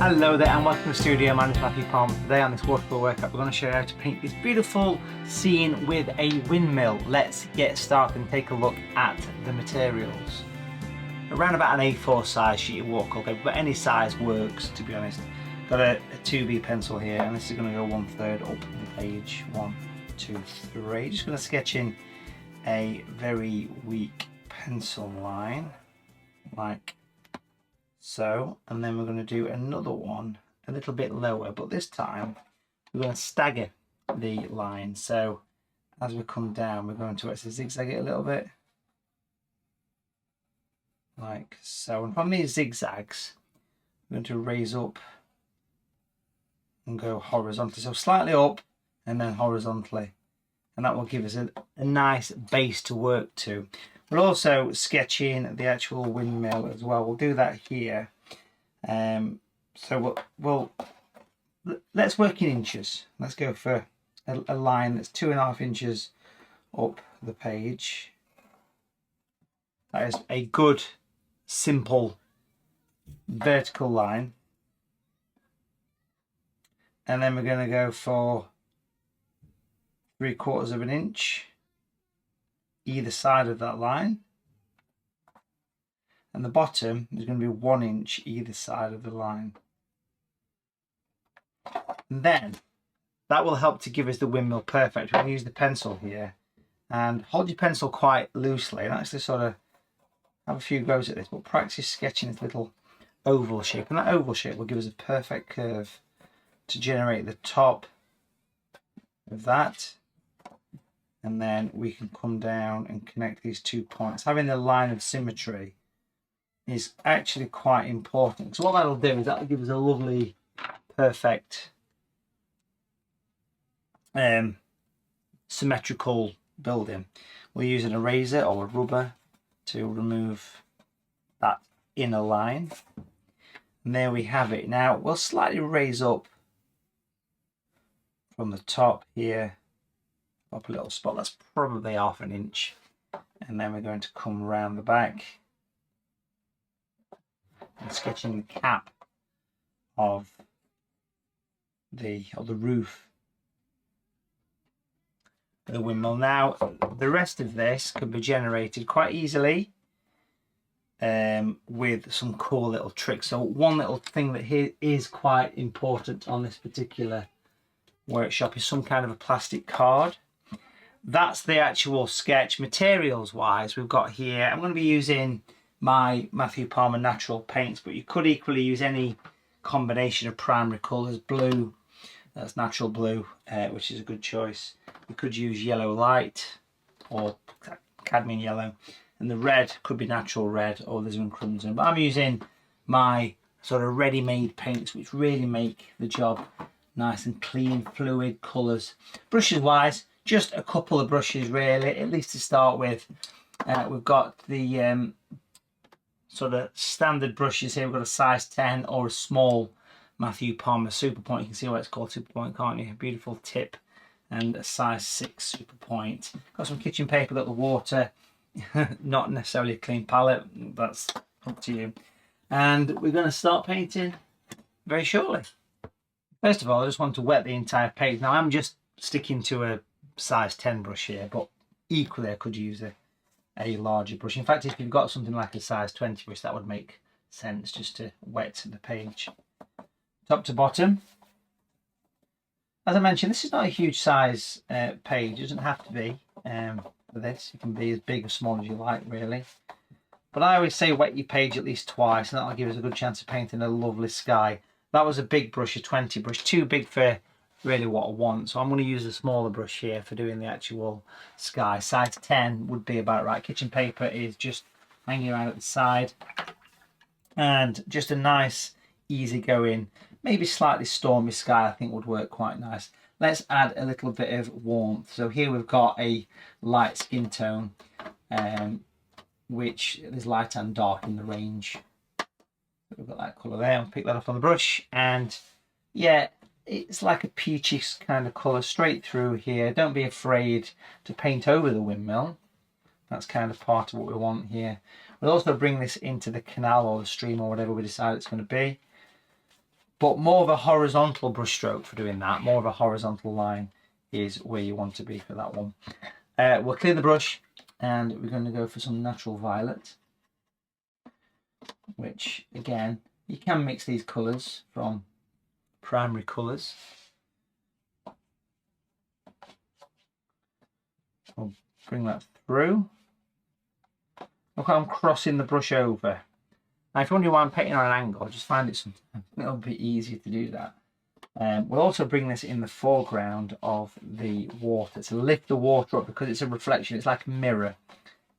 Hello there and welcome to the studio. My name is Matthew Palmer. Today on this watercolour workshop we're going to show you how to paint this beautiful scene with a windmill. Let's get started and take a look at the materials. Around about an A4 size sheet of watercolour, but any size works, to be honest. Got a 2B pencil here and this is going to go 1/3 up the page. 1, 2, 3. Just going to sketch in a very weak pencil line like so, and then we're going to do another one a little bit lower, but this time we're going to stagger the line. So as we come down, we're going to actually zigzag it a little bit like so, and from these zigzags we're going to raise up and go horizontally, so slightly up and then horizontally, and that will give us a nice base to work to. We're also sketching the actual windmill as well. We'll do that here. So let's work in inches. Let's go for a line that's 2.5 inches up the page. That is a good, simple vertical line. And then we're going to go for 3/4 inch either side of that line, and the bottom is going to be 1 inch either side of the line. And then that will help to give us the windmill perfect. We're going to use the pencil here, and hold your pencil quite loosely and actually sort of have a few goes at this, but practice sketching this little oval shape, and that oval shape will give us a perfect curve to generate the top of that. And then we can come down and connect these 2 points. Having the line of symmetry is actually quite important. So what that'll do is that'll give us a lovely, perfect, symmetrical building. We'll use an eraser or a rubber to remove that inner line. And there we have it. Now we'll slightly raise up from the top here. Up a little spot, that's probably 1/2 inch, and then we're going to come around the back and sketching the cap of the roof of the windmill. Now the rest of this can be generated quite easily with some cool little tricks. So one little thing that here is quite important on this particular workshop is some kind of a plastic card. That's the actual sketch. Materials wise, we've got here, I'm going to be using my Matthew Palmer natural paints, but you could equally use any combination of primary colours. Blue, that's natural blue, which is a good choice. You could use yellow light or cadmium yellow, and the red could be natural red or alizarin crimson, but I'm using my sort of ready-made paints, which really make the job nice and clean, fluid colours. Brushes wise, just a couple of brushes really, at least to start with. We've got the sort of standard brushes here. We've got a size 10 or a small Matthew Palmer Super Point. You can see why it's called Super Point, can't you? A beautiful tip, and a size 6 Super Point. Got some kitchen paper, little water, not necessarily a clean palette, that's up to you. And we're going to start painting very shortly. First of all, I just want to wet the entire page. Now I'm just sticking to a size 10 brush here, but equally I could use a larger brush. In fact, if you've got something like a size 20 brush, that would make sense, just to wet the page top to bottom. As I mentioned, this is not a huge size page. It doesn't have to be for this. It can be as big or small as you like really, but I always say wet your page at least twice, and that'll give us a good chance of painting a lovely sky. That was a big brush, a 20 brush, too big for really what I want, so I'm going to use a smaller brush here for doing the actual sky. Size 10 would be about right. Kitchen paper is just hanging around at the side, and just a nice easy going, maybe slightly stormy sky I think would work quite nice. Let's add a little bit of warmth. So here we've got a light skin tone, which is light and dark in the range. We've got that colour there. I'll pick that up on the brush, and yeah, it's like a peachy kind of colour straight through here. Don't be afraid to paint over the windmill. That's kind of part of what we want here. We'll also bring this into the canal or the stream or whatever we decide it's going to be. but more of a horizontal brush stroke for doing that. More of a horizontal line is where you want to be for that one. We'll clean the brush and we're going to go for some natural violet, which again, you can mix these colours from primary colours. I'll bring that through. Look how I'm crossing the brush over. Now if you wonder why I'm painting on an angle, I just find it a little bit easier to do that. We'll also bring this in the foreground of the water to lift the water up, because it's a reflection. It's like a mirror,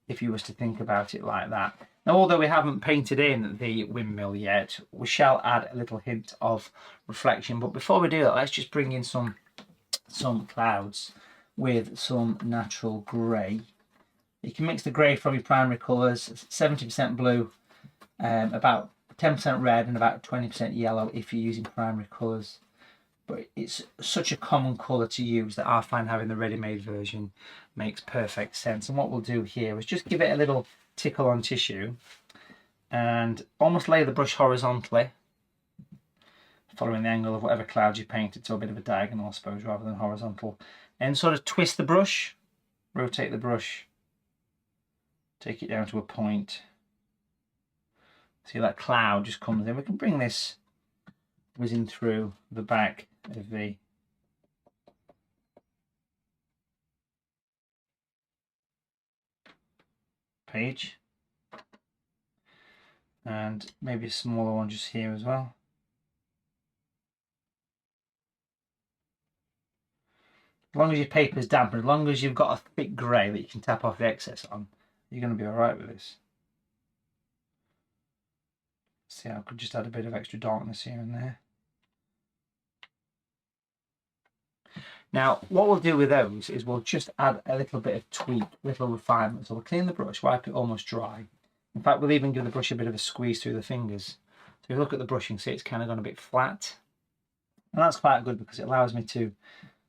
if you was to think about it like that. Now, although we haven't painted in the windmill yet, we shall add a little hint of reflection. But before we do that, let's just bring in some clouds with some natural grey. You can mix the grey from your primary colours, 70% blue, about 10% red and about 20% yellow if you're using primary colours. But it's such a common colour to use that I find having the ready-made version makes perfect sense. And what we'll do here is just give it a little tickle on tissue and almost lay the brush horizontally, following the angle of whatever cloud you painted, to a bit of a diagonal, I suppose, rather than horizontal. And sort of twist the brush, rotate the brush, take it down to a point. See that cloud just comes in. We can bring this whizzing through the back of the page, and maybe a smaller one just here as well. As long as your paper's damp, and as long as you've got a thick grey that you can tap off the excess on, you're going to be alright with this. See, I could just add a bit of extra darkness here and there. Now, what we'll do with those is we'll just add a little bit of tweak, little refinement. So we'll clean the brush, wipe it almost dry. In fact, we'll even give the brush a bit of a squeeze through the fingers. So if you look at the brush, you can see it's kind of gone a bit flat. And that's quite good because it allows me to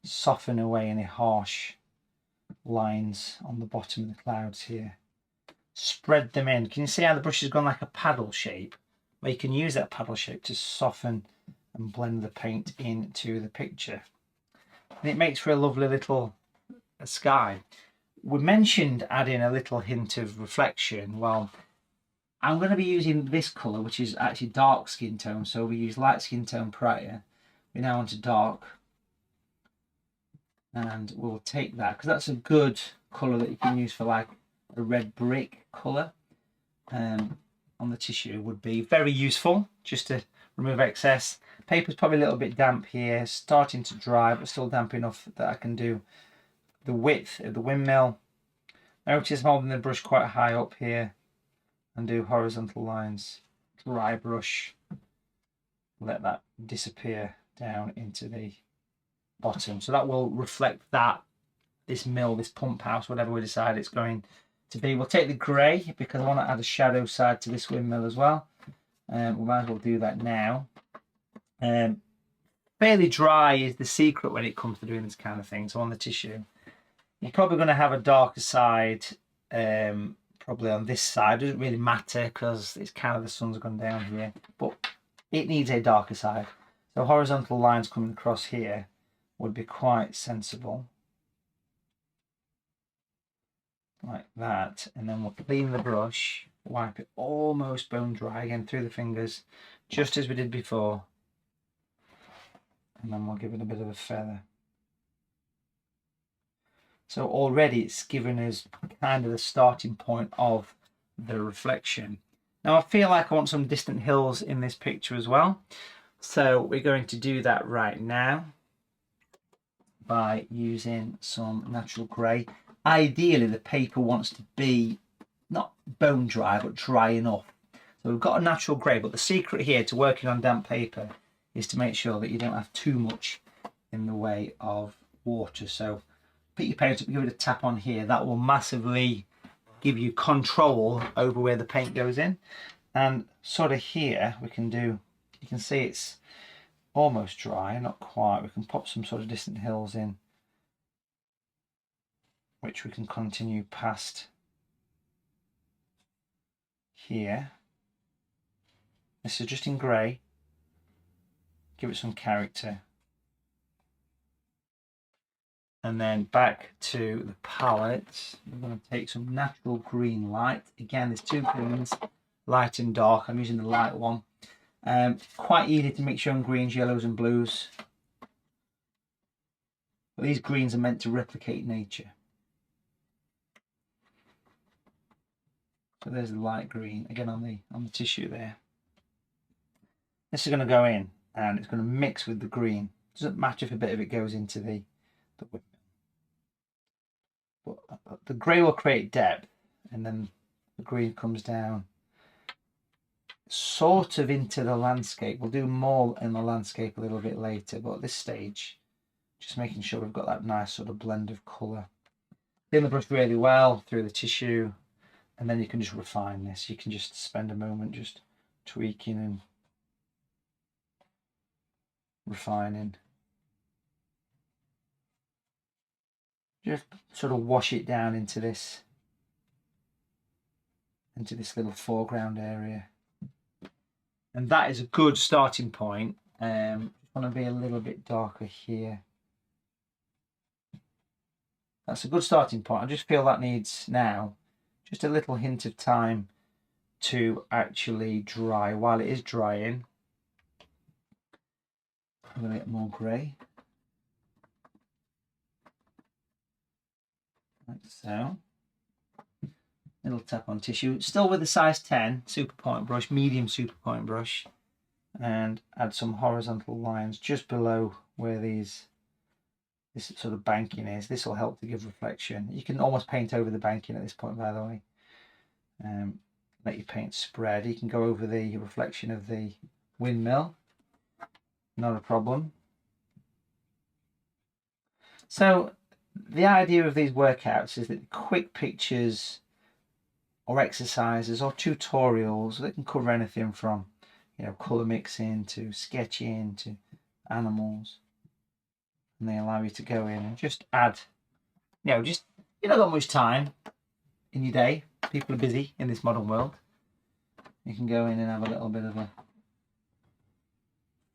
soften away any harsh lines on the bottom of the clouds here. Spread them in. Can you see how the brush has gone like a paddle shape? Where you can use that paddle shape to soften and blend the paint into the picture. And it makes for a lovely little sky. We mentioned adding a little hint of reflection. Well, I'm going to be using this colour, which is actually dark skin tone. So we used light skin tone prior. We're now onto dark. And we'll take that, because that's a good colour that you can use for like a red brick colour. On the tissue would be very useful, just to remove excess. Paper's probably a little bit damp here, starting to dry, but still damp enough that I can do the width of the windmill. Notice I'm holding the brush quite high up here and do horizontal lines. Dry brush, let that disappear down into the bottom. So that will reflect that, this mill, this pump house, whatever we decide it's going to be. We'll take the grey because I want to add a shadow side to this windmill as well. We might as well do that now. Fairly dry is the secret when it comes to doing this kind of thing. So on the tissue, you're probably going to have a darker side, probably on this side. It doesn't really matter because it's kind of, the sun's gone down here, but it needs a darker side. So horizontal lines coming across here would be quite sensible. Like that, and then we'll clean the brush, wipe it almost bone dry again through the fingers, just as we did before, and then we'll give it a bit of a feather. So already it's given us kind of the starting point of the reflection. Now I feel like I want some distant hills in this picture as well, so we're going to do that right now by using some natural grey. Ideally, the paper wants to be not bone dry, but dry enough. So we've got a natural grey, but the secret here to working on damp paper is to make sure that you don't have too much in the way of water. So pick your paint up, give it a tap on here. That will massively give you control over where the paint goes in. And sort of here we can do, you can see it's almost dry, not quite. We can pop some sort of distant hills in, which we can continue past here. This is just in grey. give it some character. And then back to the palette, we're going to take some natural green light. Again, there's two greens, light and dark. I'm using the light one. Quite easy to mix your own greens, yellows and blues. But these greens are meant to replicate nature. So there's the light green, again on the tissue there. This is going to go in and it's going to mix with the green. Doesn't matter if a bit of it goes into the windmill. But the grey will create depth, and then the green comes down sort of into the landscape. We'll do more in the landscape a little bit later, but at this stage, just making sure we've got that nice sort of blend of colour. Clean the brush really well through the tissue, and then you can just refine this. You can just spend a moment just tweaking and refining. Just sort of wash it down into this little foreground area. And that is a good starting point. Just want to be a little bit darker here. That's a good starting point. I just feel that needs now just a little hint of time to actually dry. While it is drying, I'm going to get more grey. Like so. Little tap on tissue, still with the size 10 super point brush, medium super point brush, and add some horizontal lines just below where this sort of banking is. This will help to give reflection. You can almost paint over the banking at this point, by the way. Let your paint spread. You can go over the reflection of the windmill, not a problem. So the idea of these workouts is that quick pictures or exercises or tutorials that can cover anything from, you know, colour mixing to sketching to animals, and they allow you to go in and just add, you know, just, you don't got much time in your day. People are busy in this modern world. You can go in and have a little bit of a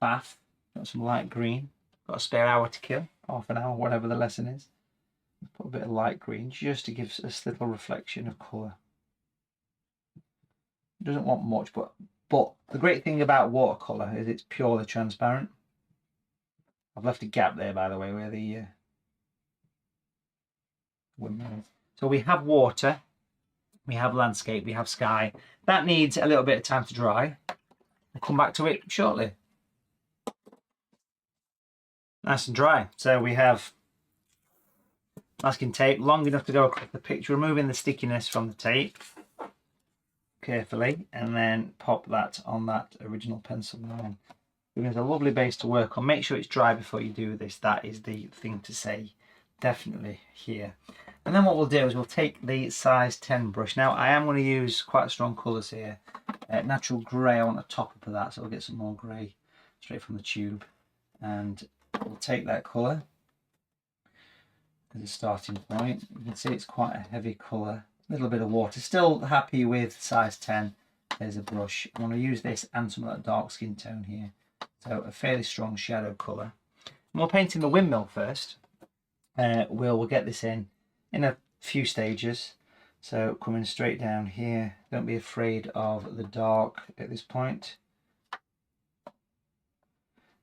bath. Got some light green. Got a spare hour to kill, half an hour, whatever the lesson is. Put a bit of light green just to give us a little reflection of colour. It doesn't want much, but the great thing about watercolour is it's purely transparent. I've left a gap there, by the way, where the windmill is. So we have water, we have landscape, we have sky. That needs a little bit of time to dry. I'll come back to it shortly. Nice and dry. So we have masking tape long enough to go across the picture, removing the stickiness from the tape carefully, and then pop that on that original pencil line. It's a lovely base to work on. Make sure it's dry before you do this. That is the thing to say, definitely here. And then what we'll do is we'll take the size 10 brush. Now I am going to use quite strong colours here. Natural grey, I want the top up of that, so we'll get some more grey straight from the tube. And we'll take that colour as a starting point. You can see it's quite a heavy colour. A little bit of water. Still happy with size 10. There's a brush. I want to use this and some of that dark skin tone here. So a fairly strong shadow colour. And we'll paint in the windmill first. We'll get this in a few stages. So coming straight down here. Don't be afraid of the dark at this point.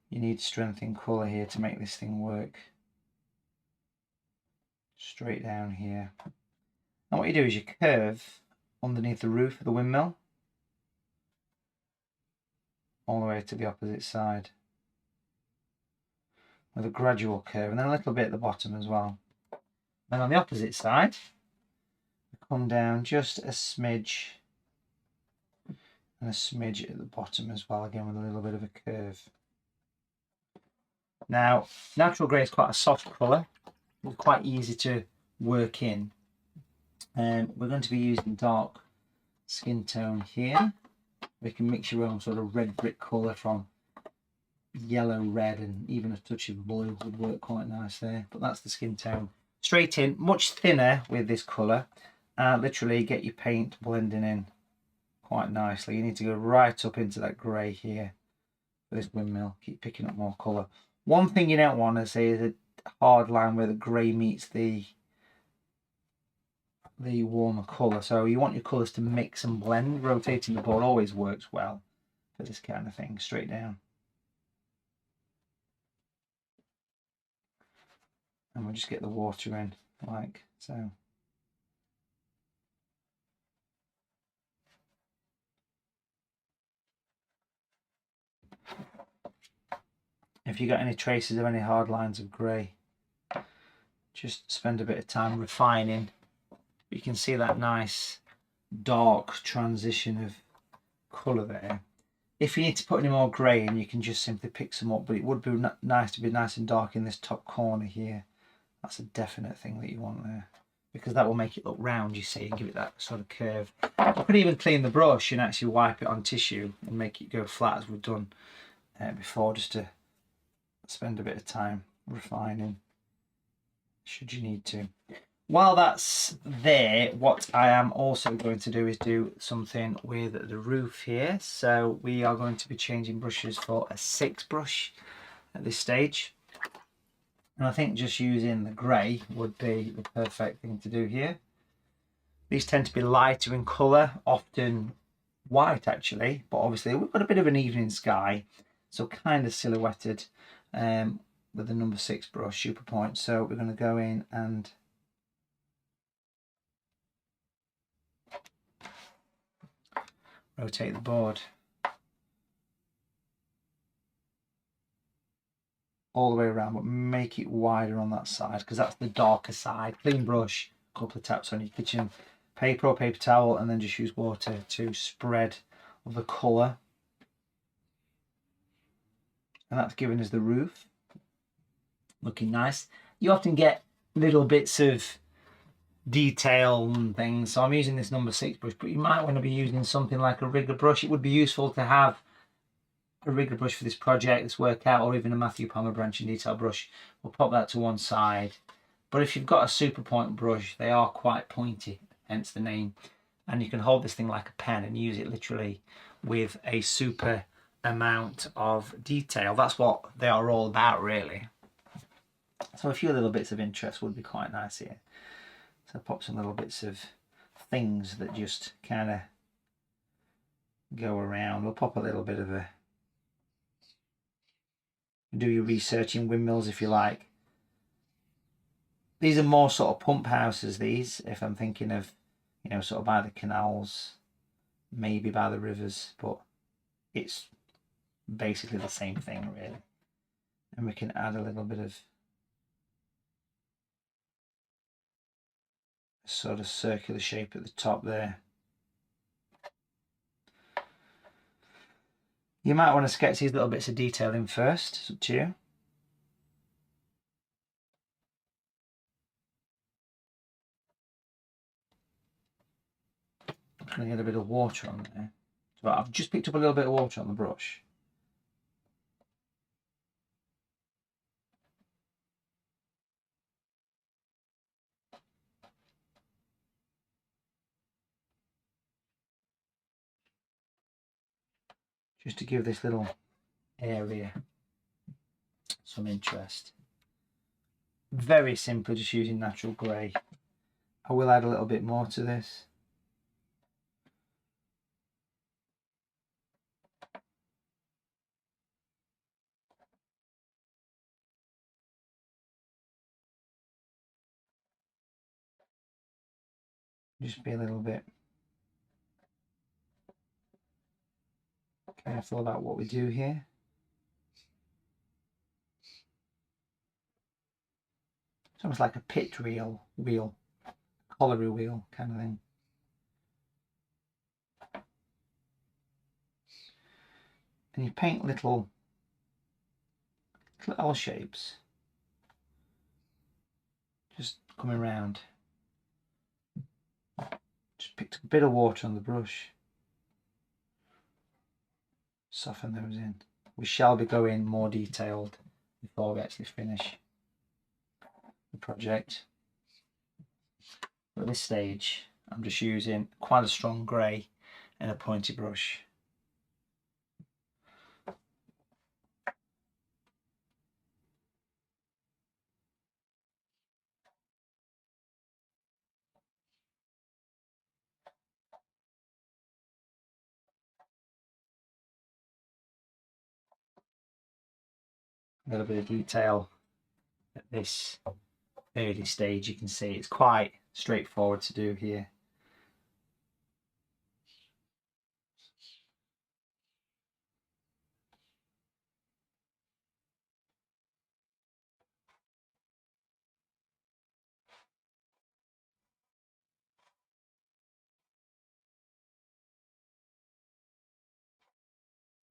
You need strength in colour here to make this thing work. Straight down here. And what you do is you curve underneath the roof of the windmill all the way to the opposite side with a gradual curve, and then a little bit at the bottom as well. Then on the opposite side, come down just a smidge and a smidge at the bottom as well, again with a little bit of a curve. Now, natural grey is quite a soft colour, it's quite easy to work in. We're going to be using dark skin tone here. We can mix your own sort of red brick colour from yellow, red, and even a touch of blue would work quite nice there. But that's the skin tone. Straight in, much thinner with this colour. Literally get your paint blending in quite nicely. You need to go right up into that grey here for this windmill. Keep picking up more colour. One thing you don't want to see is a hard line where the grey meets the warmer colour. So you want your colours to mix and blend. Rotating the board always works well for this kind of thing. Straight down. And we'll just get the water in like so. If you got any traces of any hard lines of grey, just spend a bit of time refining. You can see that nice dark transition of colour there. If you need to put any more grey in, you can just simply pick some up, but it would be nice to be nice and dark in this top corner here. That's a definite thing that you want there, because that will make it look round, you see, and give it that sort of curve. You could even clean the brush and actually wipe it on tissue and make it go flat as we've done before, just to spend a bit of time refining should you need to. While that's there, what I am also going to do is do something with the roof here. So we are going to be changing brushes for a 6 brush at this stage. And I think just using the grey would be the perfect thing to do here. These tend to be lighter in colour, often white actually, but obviously we've got a bit of an evening sky, so kind of silhouetted with the number 6 brush, Super Point. So we're going to go in and rotate the board all the way around, but make it wider on that side because that's the darker side. Clean brush, a couple of taps on your kitchen paper or paper towel, and then just use water to spread the colour. And that's giving us the roof looking nice. You often get little bits of detail and things, so I'm using this number 6 brush, but you might want to be using something like a rigger brush. It would be useful to have a rigger brush for this project, this workout, or even a Matthew Palmer branching detail brush. We'll pop that to one side. But if you've got a Super Point brush, they are quite pointy, hence the name, and you can hold this thing like a pen and use it literally with a super amount of detail. That's what they are all about, really. So a few little bits of interest would be quite nice here. So pop some little bits of things that just kind of go around. We'll pop a little bit of a, do your research in windmills if you like. These are more sort of pump houses, these, if I'm thinking of, you know, sort of by the canals, maybe by the rivers, but it's basically the same thing really. And we can add a little bit of a sort of circular shape at the top there. You might want to sketch these little bits of detail in first, it's up to you. I'm going to get a bit of water on there. So I've just picked up a little bit of water on the brush. Just to give this little area some interest. Very simple, just using natural grey. I will add a little bit more to this. Just be a little bit careful about what we do here. It's almost like a pit wheel, colliery wheel kind of thing. And you paint little L shapes, just coming around. Just picked a bit of water on the brush. Soften those in. We shall be going more detailed before we actually finish the project. But at this stage, I'm just using quite a strong grey and a pointy brush. little bit of detail at this early stage. You can see it's quite straightforward to do here.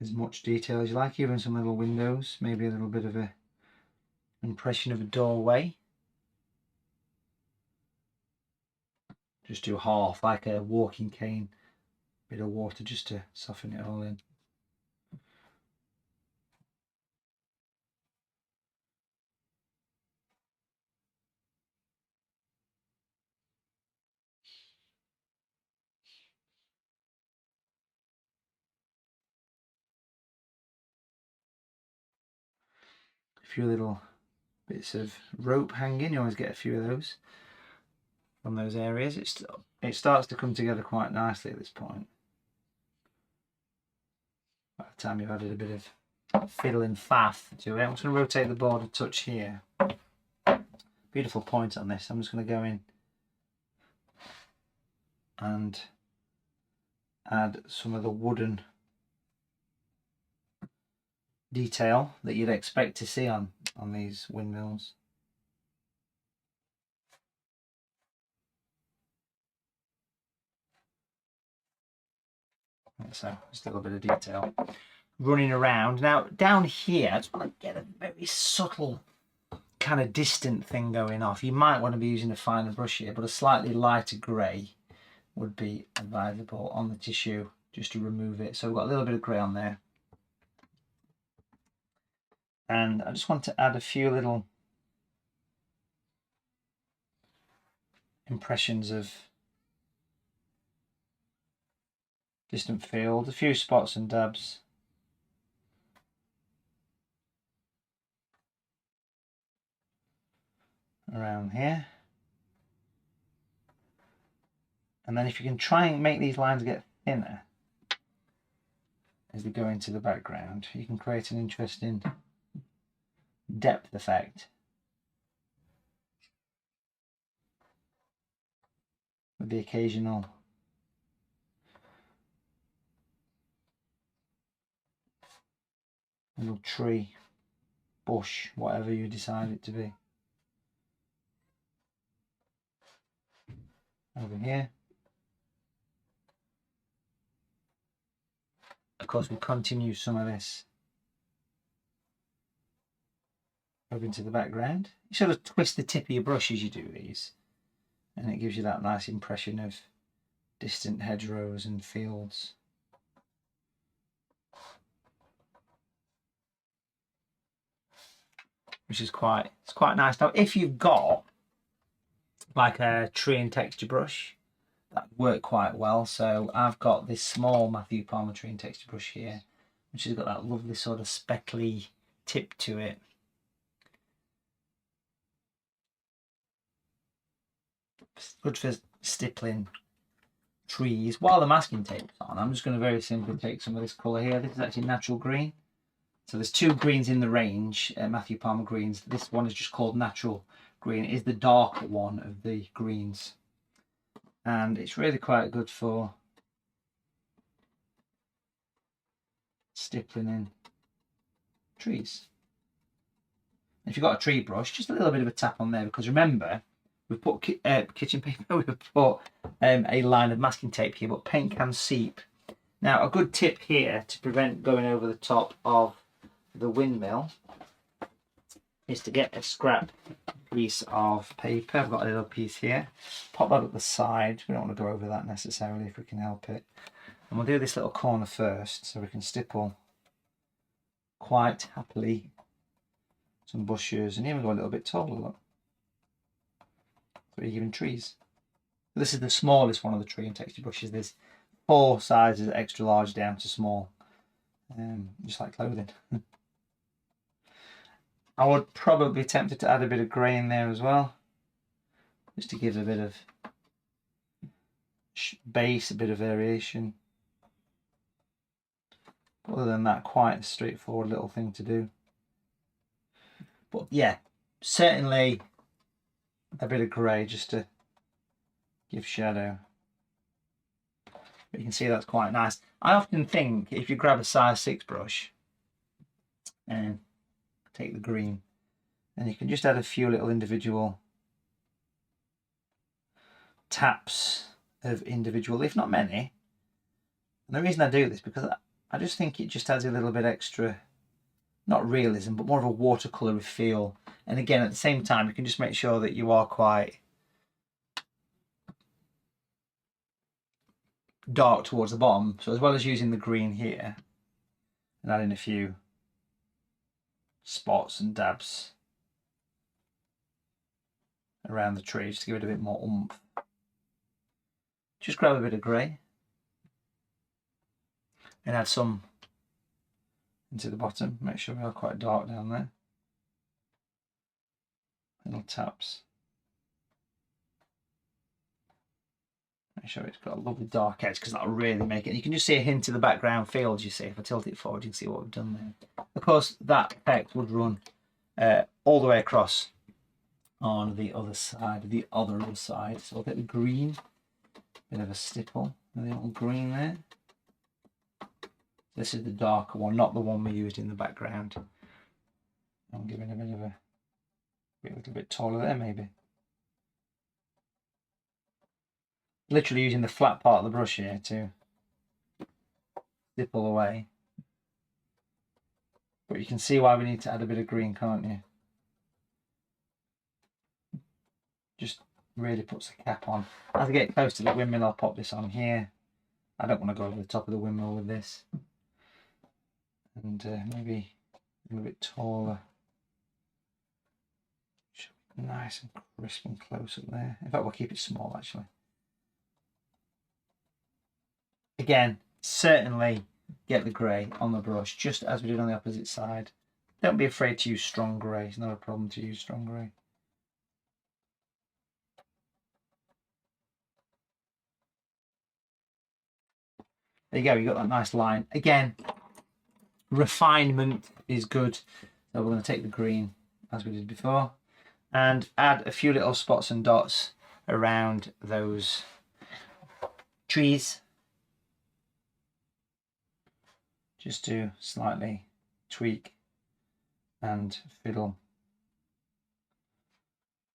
As much detail as you like, even some little windows, maybe a little bit of a impression of a doorway. Just do half, like a walking cane, bit of water just to soften it all in. A few little bits of rope hanging, you always get a few of those from those areas. It starts to come together quite nicely at this point. By the time you've added a bit of fiddle and faff to it. I'm just going to rotate the board a touch here. Beautiful point on this. I'm just going to go in and add some of the wooden detail that you'd expect to see on these windmills. So just a little bit of detail running around. Now down here, I just want to get a very subtle kind of distant thing going off. You might want to be using a finer brush here, but a slightly lighter grey would be advisable on the tissue just to remove it. So we've got a little bit of grey on there. And I just want to add a few little impressions of distant field, a few spots and dabs. Around here. And then if you can try and make these lines get thinner as they go into the background, you can create an interesting depth effect with the occasional little tree, bush, whatever you decide it to be. Over here. Of course, we continue some of this over into the background. You sort of twist the tip of your brush as you do these, and it gives you that nice impression of distant hedgerows and fields. Which is quite nice. Now, if you've got like a tree and texture brush, that would work quite well. So I've got this small Matthew Palmer tree and texture brush here, which has got that lovely sort of speckly tip to it. It's good for stippling trees while the masking tape's on. I'm just going to very simply take some of this colour here. This is actually natural green. So there's two greens in the range, Matthew Palmer greens. This one is just called natural green. It is the darker one of the greens. And it's really quite good for stippling in trees. If you've got a tree brush, just a little bit of a tap on there, because remember, we've put kitchen paper, we've put a line of masking tape here, but paint can seep. Now, a good tip here to prevent going over the top of the windmill is to get a scrap piece of paper. I've got a little piece here. Pop that up the side. We don't want to go over that necessarily if we can help it. And we'll do this little corner first so we can stipple quite happily some bushes and even go a little bit taller. Look. 3 even trees. This is the smallest one of the tree and texture brushes. There's 4 sizes, extra large down to small, just like clothing. I would probably be tempted to add a bit of grey in there as well, just to give a bit of base, a bit of variation. Other than that, quite a straightforward little thing to do. But yeah, certainly a bit of grey just to give shadow. But you can see that's quite nice. I often think if you grab a size 6 brush and take the green, and you can just add a few little individual taps of individual, if not many. And the reason I do this because I just think it just adds a little bit extra, not realism, but more of a watercolour feel. And again, at the same time, you can just make sure that you are quite dark towards the bottom. So as well as using the green here and adding a few spots and dabs around the tree just to give it a bit more oomph, just grab a bit of grey and add some into the bottom. Make sure we are quite dark down there. Little taps. Make sure it's got a lovely dark edge because that'll really make it. You can just see a hint of the background fields, you see. If I tilt it forward, you can see what we've done there. Of course, that effect would run all the way across on the other side, the other side. So I'll get the green, bit of a stipple, a little green there. This is the darker one, not the one we used in the background. I'm giving a bit of a little bit taller there, maybe. Literally using the flat part of the brush here to stipple away. But you can see why we need to add a bit of green, can't you? Just really puts the cap on. As I get close to the windmill, I'll pop this on here. I don't want to go over the top of the windmill with this. And maybe a little bit taller. Should be nice and crisp and close up there. In fact, we'll keep it small actually. Again, certainly get the grey on the brush, just as we did on the opposite side. Don't be afraid to use strong grey. It's not a problem to use strong grey. There you go, you got that nice line. Again, refinement is good. So we're going to take the green, as we did before, and add a few little spots and dots around those trees. Just to slightly tweak and fiddle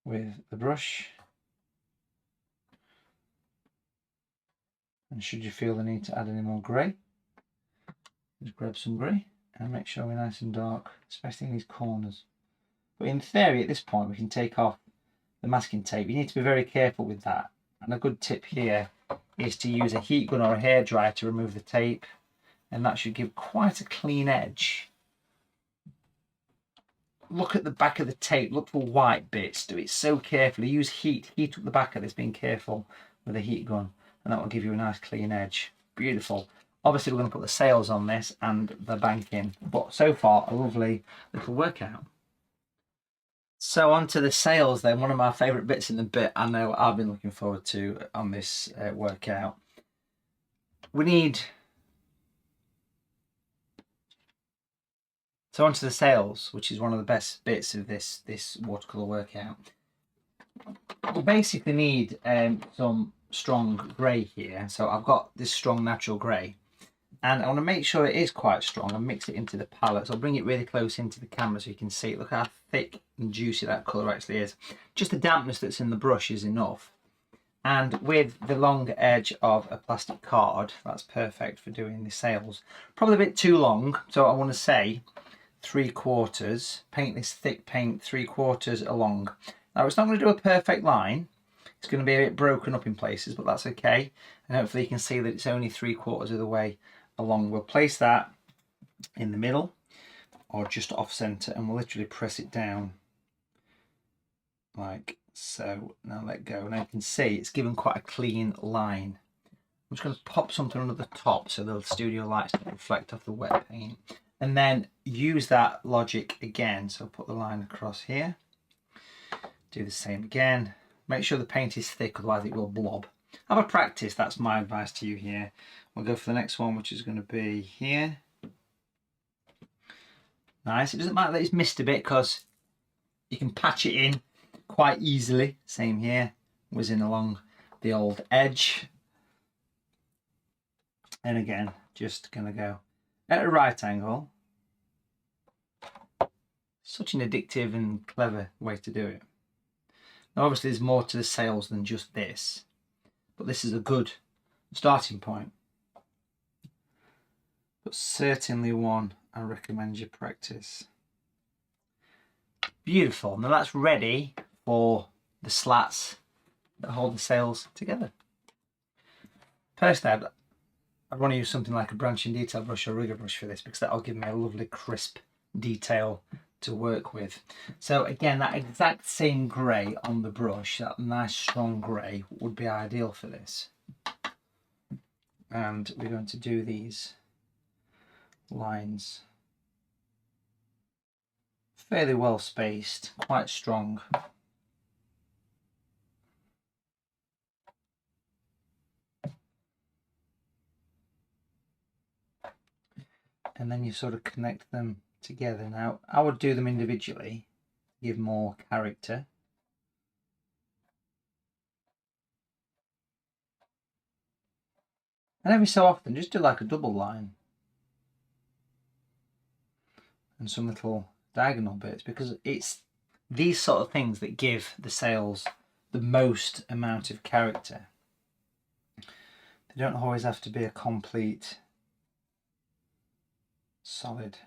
with the brush. And should you feel the need to add any more grey, just grab some grey and make sure we're nice and dark, especially in these corners. But in theory, at this point, we can take off the masking tape. You need to be very careful with that. And a good tip here is to use a heat gun or a hairdryer to remove the tape. And that should give quite a clean edge. Look at the back of the tape, look for white bits, do it so carefully. Use heat up the back of this, being careful with a heat gun, and that will give you a nice clean edge. Beautiful. Obviously we're going to put the sails on this and the banking, but so far a lovely little workout. So on to the sails then, one of my favourite bits in the bit I know I've been looking forward to on this workout. We need... So onto the sails, which is one of the best bits of this watercolour workout. We basically need some strong grey here. So I've got this strong natural grey, and I want to make sure it is quite strong and mix it into the palette. So I'll bring it really close into the camera so you can see it. Look how thick and juicy that colour actually is. Just the dampness that's in the brush is enough. And with the long edge of a plastic card, that's perfect for doing the sails. Probably a bit too long, so I want to say 3/4, paint this thick paint 3/4 along. Now it's not going to do a perfect line, it's going to be a bit broken up in places, but that's okay, and hopefully you can see that it's only 3/4 of the way along. We'll place that in the middle or just off center, and we'll literally press it down like so. Now let go. Now you can see it's given quite a clean line. I'm just going to pop something under the top so the studio lights don't reflect off the wet paint. And then use that logic again. So put the line across here. Do the same again. Make sure the paint is thick, otherwise it will blob. Have a practice, that's my advice to you here. We'll go for the next one, which is going to be here. Nice. It doesn't matter that it's missed a bit because You can patch it in quite easily. Same here, whizzing along the old edge. And again, just gonna go at a right angle. Such an addictive and clever way to do it. Now obviously there's more to the sails than just this, but this is a good starting point. But certainly one I recommend you practice. Beautiful. Now that's ready for the slats that hold the sails together. Personally, I'd want to use something like a branching detail brush or rigger brush for this, because that'll give me a lovely crisp detail to work with. So again, that exact same grey on the brush, that nice strong grey, would be ideal for this. And we're going to do these lines fairly well spaced, quite strong. And then you sort of connect them together. Now I would do them individually to give more character. And every so often just do like a double line and some little diagonal bits, because it's these sort of things that give the sails the most amount of character. They don't always have to be a complete solid.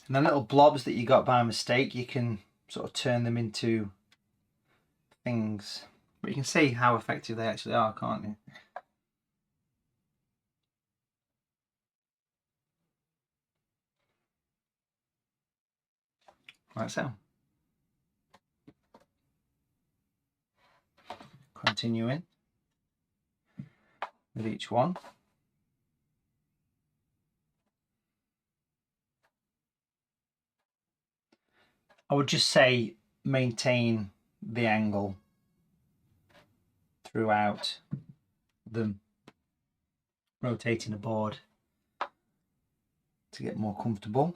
And the little blobs that you got by mistake, you can sort of turn them into things. But you can see how effective they actually are, can't you? Like so. Continuing with each one. I would just say maintain the angle throughout them, rotating the board to get more comfortable.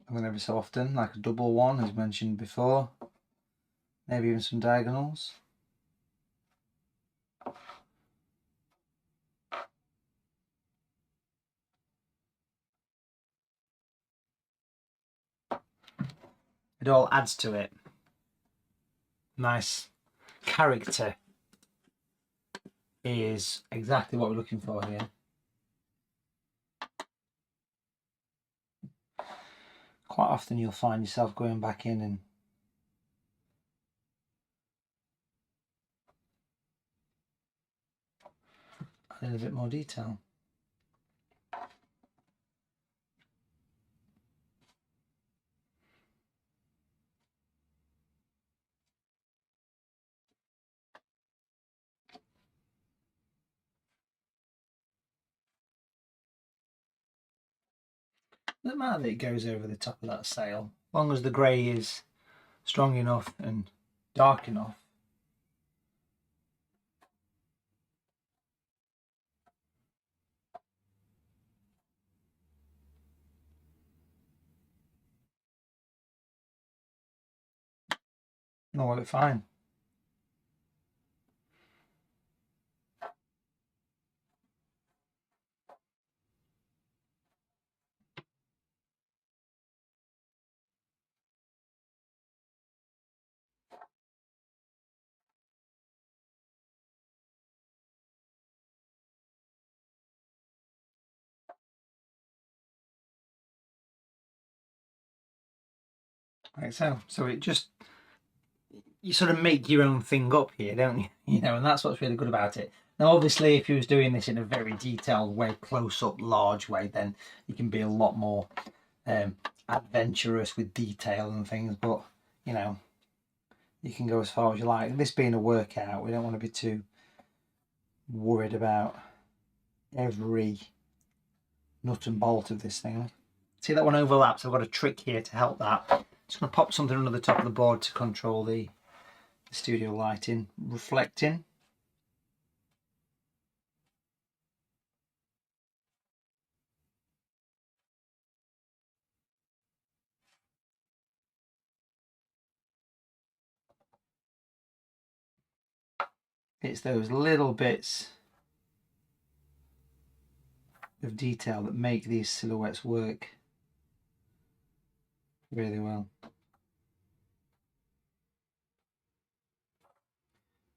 And then every so often, like a double one as mentioned before, maybe even some diagonals. It all adds to it. Nice character is exactly what we're looking for here. Quite often you'll find yourself going back in and adding a bit more detail. Doesn't matter that it goes over the top of that sail, as long as the grey is strong enough and dark enough. It'll work fine. Like so. So it just, you sort of make your own thing up here, don't you? You know, and that's what's really good about it. Now, obviously, if you was doing this in a very detailed way, close-up, large way, then you can be a lot more adventurous with detail and things. But, you know, you can go as far as you like. This being a workout, we don't want to be too worried about every nut and bolt of this thing. See that one overlaps? I've got a trick here to help that. Just going to pop something under the top of the board to control the studio lighting, reflecting. It's those little bits of detail that make these silhouettes work really well.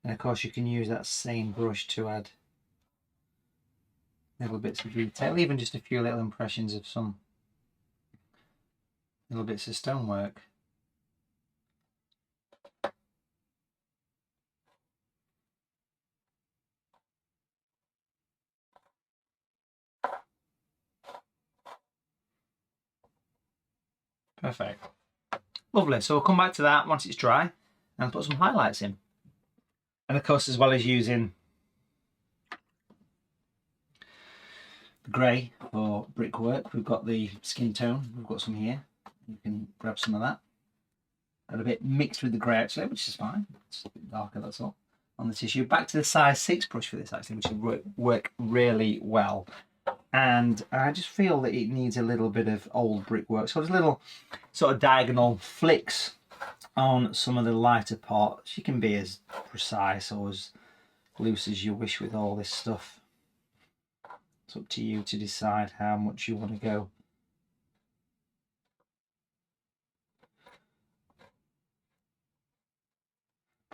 And of course you can use that same brush to add little bits of detail, even just a few little impressions of some little bits of stonework. Perfect. Lovely. So we'll come back to that once it's dry and put some highlights in. And of course, as well as using the grey for brickwork, we've got the skin tone. We've got some here. You can grab some of that. Got a bit mixed with the grey actually, which is fine. It's a bit darker, that's all. On the tissue. Back to the size 6 brush for this actually, which will work really well. And I just feel that it needs a little bit of old brickwork. So there's little sort of diagonal flicks on some of the lighter parts. You can be as precise or as loose as you wish with all this stuff. It's up to you to decide how much you want to go.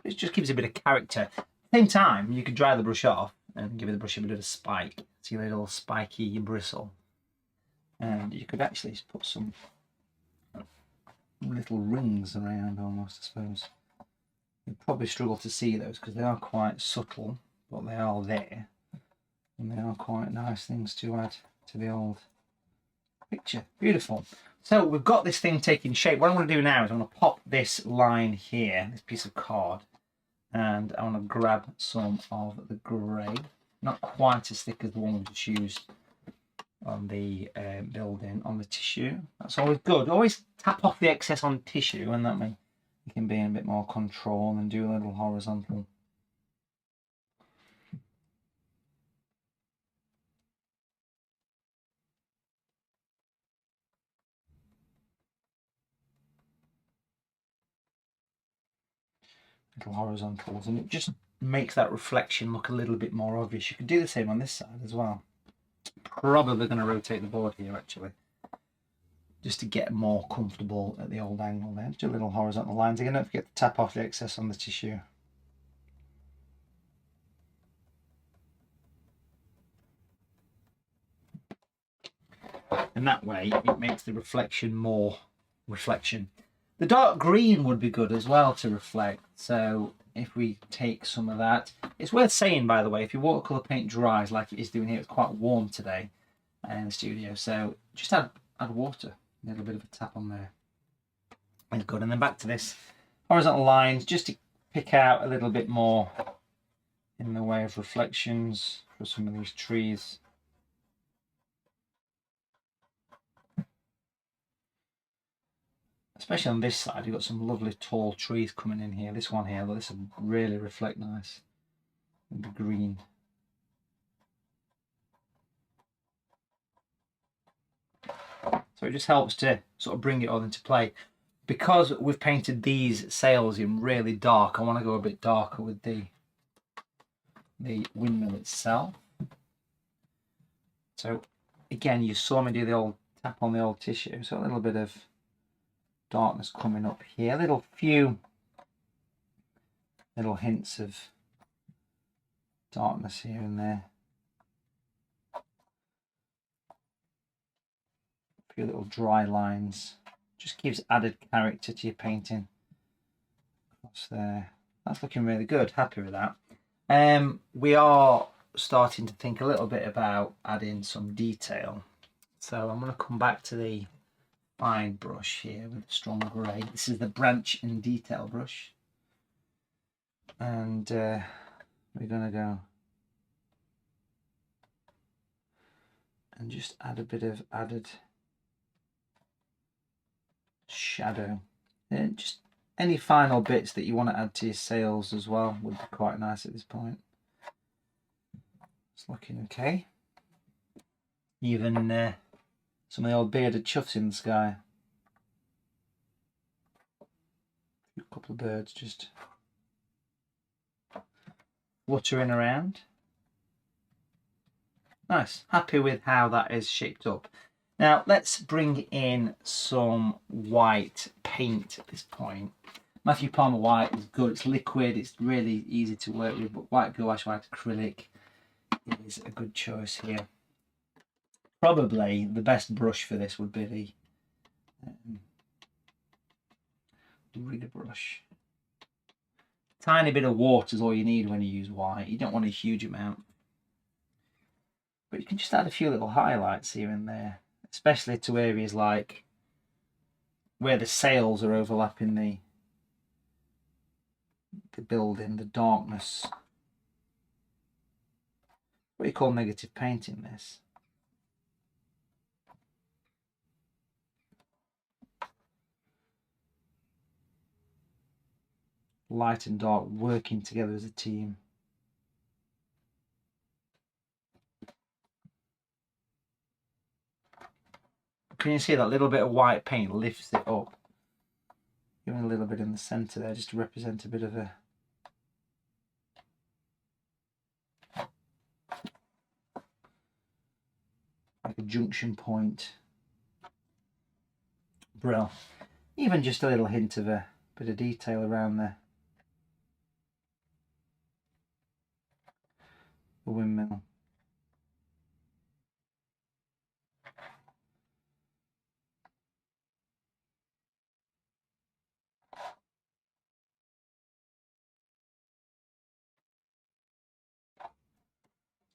It just gives a bit of character. At the same time, you could dry the brush off and give the brush a bit of a spike. See a little spiky bristle. And you could actually put some little rings around almost, I suppose. You'd probably struggle to see those because they are quite subtle, but they are there. And they are quite nice things to add to the old picture. Beautiful. So we've got this thing taking shape. What I'm going to do now is I'm going to pop this line here, this piece of card, and I want to grab some of the grey. Not quite as thick as the one we just used on the building, on the tissue. That's always good. Always tap off the excess on tissue, and that way you can be in a bit more control and do a little horizontal. Little horizontals, and it just makes that reflection look a little bit more obvious. You could do the same on this side as well. Probably going to rotate the board here actually, just to get more comfortable at the old angle there. Just do little horizontal lines again. Don't forget to tap off the excess on the tissue. And that way it makes the reflection more reflection. The dark green would be good as well to reflect. So if we take some of that, it's worth saying, by the way, if your watercolour paint dries like it is doing here, it's quite warm today in the studio, so just add water, a little bit of a tap on there. It's good. And then back to this horizontal lines, just to pick out a little bit more in the way of reflections for some of these trees. Especially on this side, you've got some lovely tall trees coming in here. This one here, this will really reflect nice with the green. So it just helps to sort of bring it all into play. Because we've painted these sails in really dark, I want to go a bit darker with the windmill itself. So again, you saw me do the old tap on the old tissue, so a little bit of darkness coming up here, a few little hints of darkness here and there. A few little dry lines. Just gives added character to your painting. Across there. That's looking really good. Happy with that. We are starting to think a little bit about adding some detail. So I'm going to come back to the fine brush here with a strong grey. This is the branch and detail brush. And we're going to go and just add a bit of added shadow. And just any final bits that you want to add to your sails as well would be quite nice at this point. It's looking okay. Even some of the old bearded chuffs in the sky. A couple of birds just fluttering around. Nice. Happy with how that is shaped up. Now let's bring in some white paint at this point. Matthew Palmer white is good. It's liquid. It's really easy to work with. But white gouache, white acrylic is a good choice here. Probably the best brush for this would be the rigger brush. Tiny bit of water is all you need when you use white. You don't want a huge amount. But you can just add a few little highlights here and there, especially to areas like where the sails are overlapping the building, the darkness. What do you call negative painting this? Light and dark working together as a team. Can you see that little bit of white paint lifts it up? Giving a little bit in the centre there just to represent a bit of a like a junction point. Brill. Even just a little hint of a bit of detail around the windmill.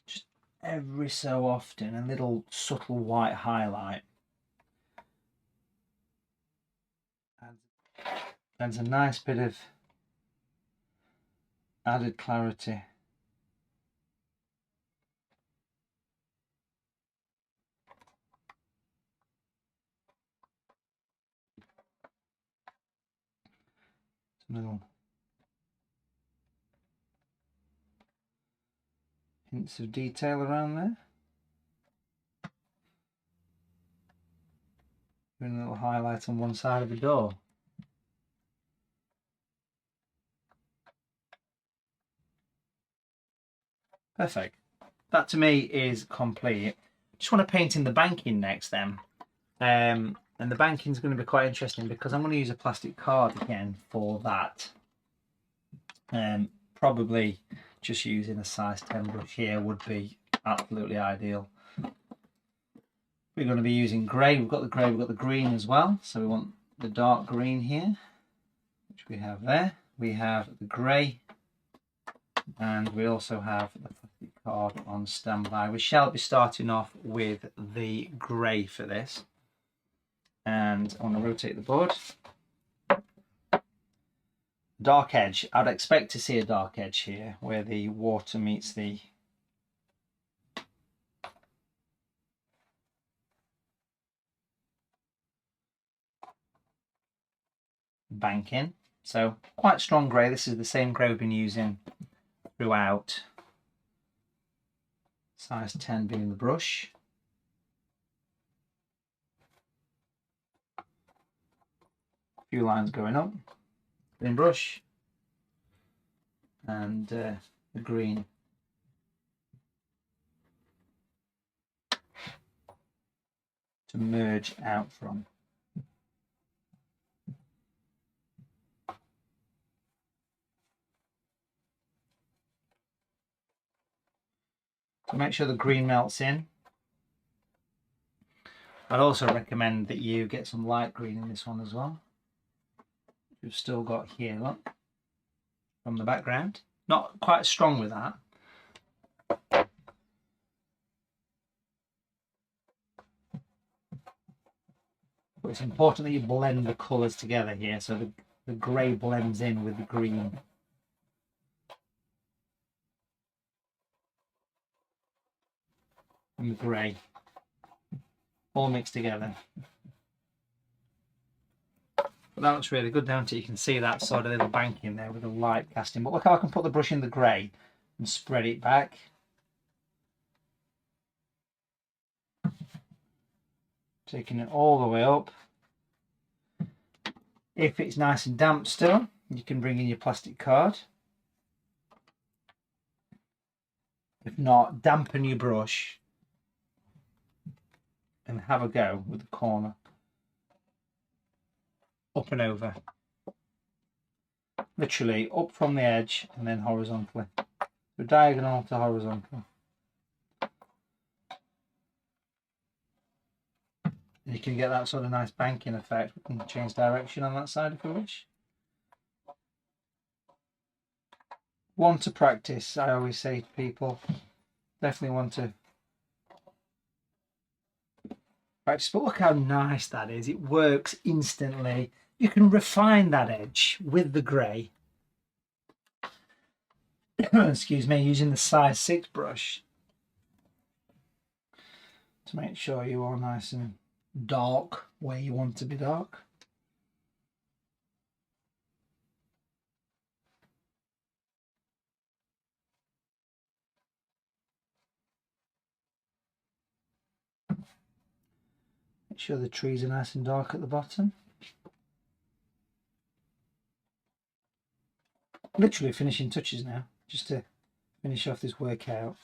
Just every so often a little subtle white highlight adds a nice bit of added clarity. Some little hints of detail around there. Doing a little highlight on one side of the door. Perfect. That to me is complete. Just want to paint in the banking next then. And the banking is going to be quite interesting because I'm going to use a plastic card again for that. Probably just using a size 10 brush here would be absolutely ideal. We're going to be using grey. We've got the grey, we've got the green as well. So we want the dark green here, which we have there. We have the grey, and we also have the plastic card on standby. We shall be starting off with the grey for this. And I want to rotate the board. Dark edge. I'd expect to see a dark edge here where the water meets the banking. So quite strong grey. This is the same grey we've been using throughout. Size 10 being the brush. A few lines going up. Green brush. And the green. To merge out from. So make sure the green melts in. I'd also recommend that you get some light green in this one as well. We've still got here, look, from the background. Not quite strong with that. But it's important that you blend the colours together here so the grey blends in with the green. And the grey. all mixed together. But that looks really good, don't it? You can see that sort of little banking there with the light casting. But look how I can put the brush in the grey and spread it back. Taking it all the way up. If it's nice and damp still, you can bring in your plastic card. If not, dampen your brush and have a go with the corner. Up and over. Literally up from the edge and then horizontally. So diagonal to horizontal. And you can get that sort of nice banking effect. We can change direction on that side if we wish. One to practice, I always say to people. Definitely want to practice. But look how nice that is. It works instantly. You can refine that edge with the grey. Excuse me, using the size 6 brush to make sure you are nice and dark where you want to be dark. Make sure the trees are nice and dark at the bottom. Literally finishing touches now, just to finish off this workout.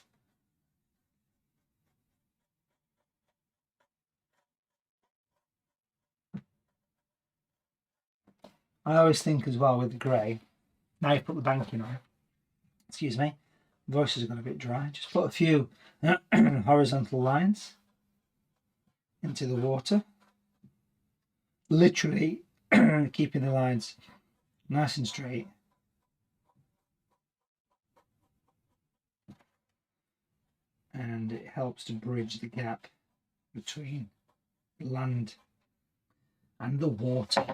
I always think as well with the grey, now you put the banking on, excuse me, voices have gone a bit dry, just put a few horizontal lines into the water, literally keeping the lines nice and straight. And it helps to bridge the gap between the land and the water.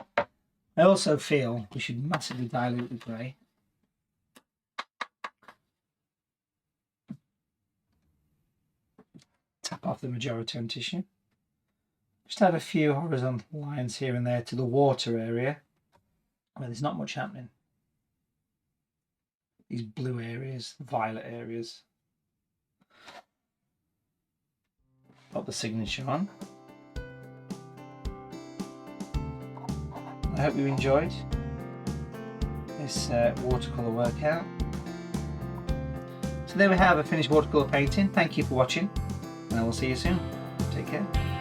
I also feel we should massively dilute the grey. Tap off the Majoratone tissue. Just add a few horizontal lines here and there to the water area where there's not much happening. These blue areas, violet areas. Got the signature on. I hope you enjoyed this watercolour workout. So there we have a finished watercolour painting. Thank you for watching, and I will see you soon. Take care.